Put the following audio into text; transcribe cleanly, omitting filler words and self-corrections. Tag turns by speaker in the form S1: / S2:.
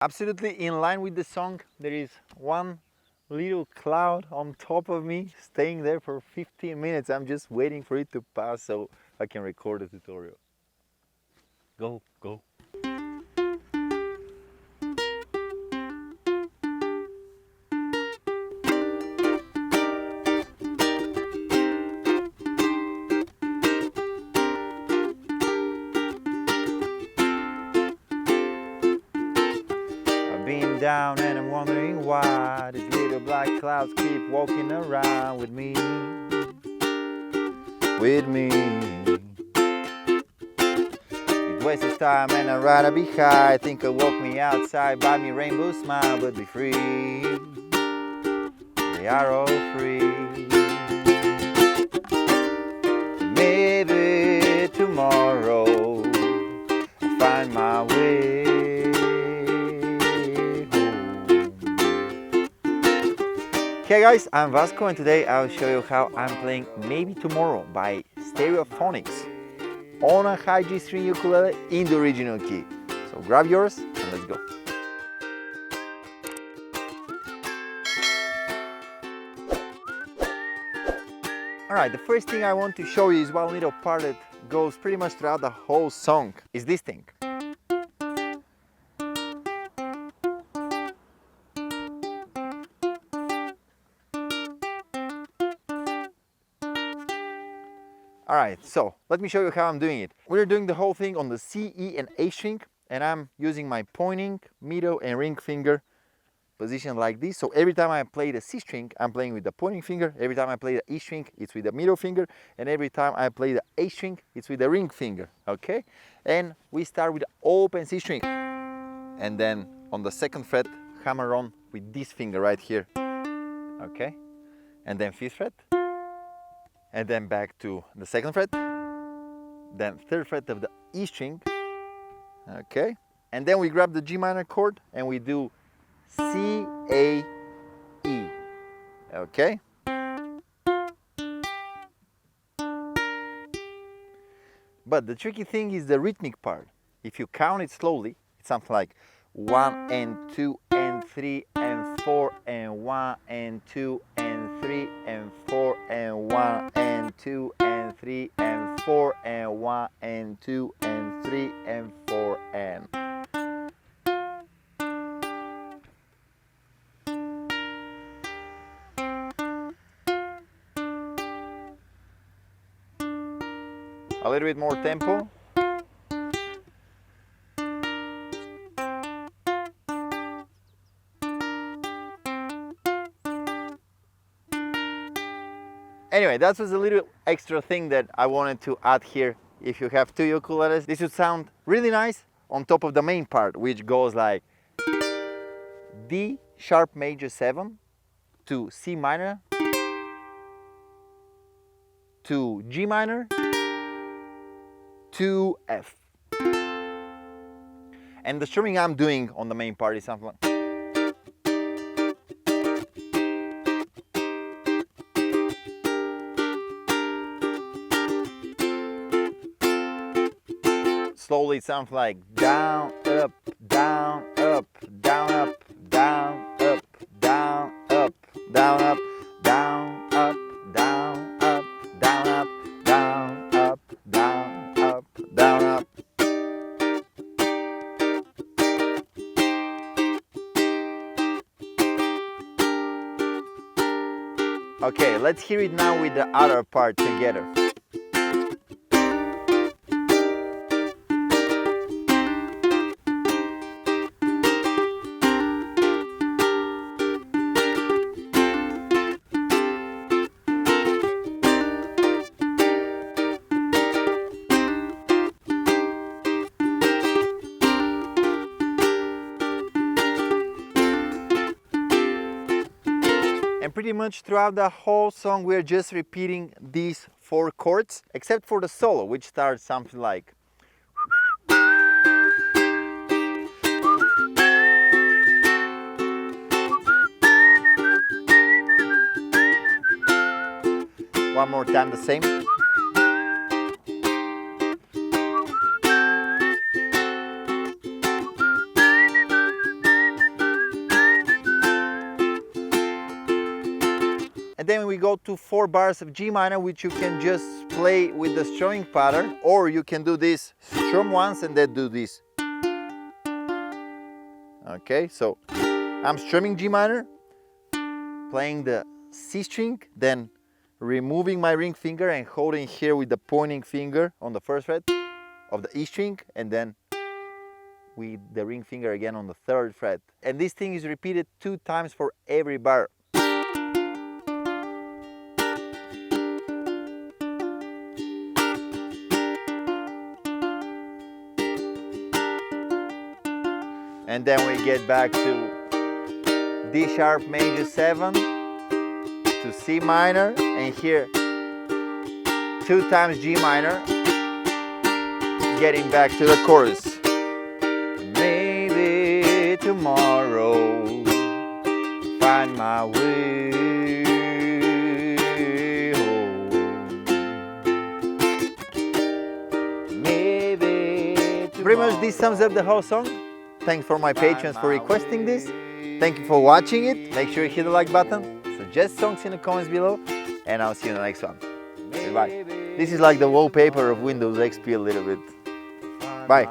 S1: Absolutely in line with the song, there is one little cloud on top of me, staying there for 15 minutes. I'm just waiting for it to pass so I can record the tutorial. Go, go. Been down and I'm wondering why these little black clouds keep walking around with me. It wastes time and I'd rather be high. Think I'll walk me outside, buy me rainbow smile, but be free. They are all free. Maybe tomorrow I'll find my way. Hey guys, I'm Vasco and today I'll show you how I'm playing Maybe Tomorrow by Stereophonics on a high G string ukulele in the original key. So grab yours and let's go. Alright, the first thing I want to show you is one little part that goes pretty much throughout the whole song, is this thing. Alright, so let me show you how I'm doing it. We're doing the whole thing on the C, E and A string, and I'm using my pointing, middle and ring finger positioned like this. So every time I play the C string, I'm playing with the pointing finger. Every time I play the E string, it's with the middle finger. And every time I play the A string, it's with the ring finger, okay? And we start with the open C string. And then on the second fret, hammer on with this finger right here, okay? And then fifth fret. And then back to the second fret, then third fret of the E string, okay? And then we grab the G minor chord and we do C, A, E, okay? But the tricky thing is the rhythmic part. If you count it slowly, it's something like 1 and 2 and 3 and 4 and 1 and 2 and 3 and 4 and 1 and 2 and 3 and 4 and 1 and 2 and 3 and 4 and. A little bit more tempo. Anyway, that was a little extra thing that I wanted to add here. If you have two ukuleles, this would sound really nice on top of the main part, which goes like D sharp major 7 to C minor to G minor to F. And the strumming I'm doing on the main part is something like slowly. It sounds like down, up, down, up, down, up, down, up, down, up, down, up, down, up, down, up, down, up, down, up, down, up, down, up. Okay, let's hear it now with the other part together. And pretty much throughout the whole song we're just repeating these 4 chords, except for the solo, which starts something like one more time the same. And then we go to 4 bars of G minor, which you can just play with the strumming pattern, or you can do this, strum once and then do this. Okay, so I'm strumming G minor, playing the C string, then removing my ring finger and holding here with the pointing finger on the 1st fret of the E string, and then with the ring finger again on the 3rd fret. And this thing is repeated 2 times for every bar. And then we get back to D sharp major 7 to C minor, and here 2 times G minor, getting back to the chorus. Maybe tomorrow find my way home. Maybe pretty much this sums up the whole song. Thanks for my patrons for requesting this. Thank you for watching it. Make sure you hit the like button. Suggest songs in the comments below. And I'll see you in the next one. Bye. This is like the wallpaper of Windows XP a little bit. Bye.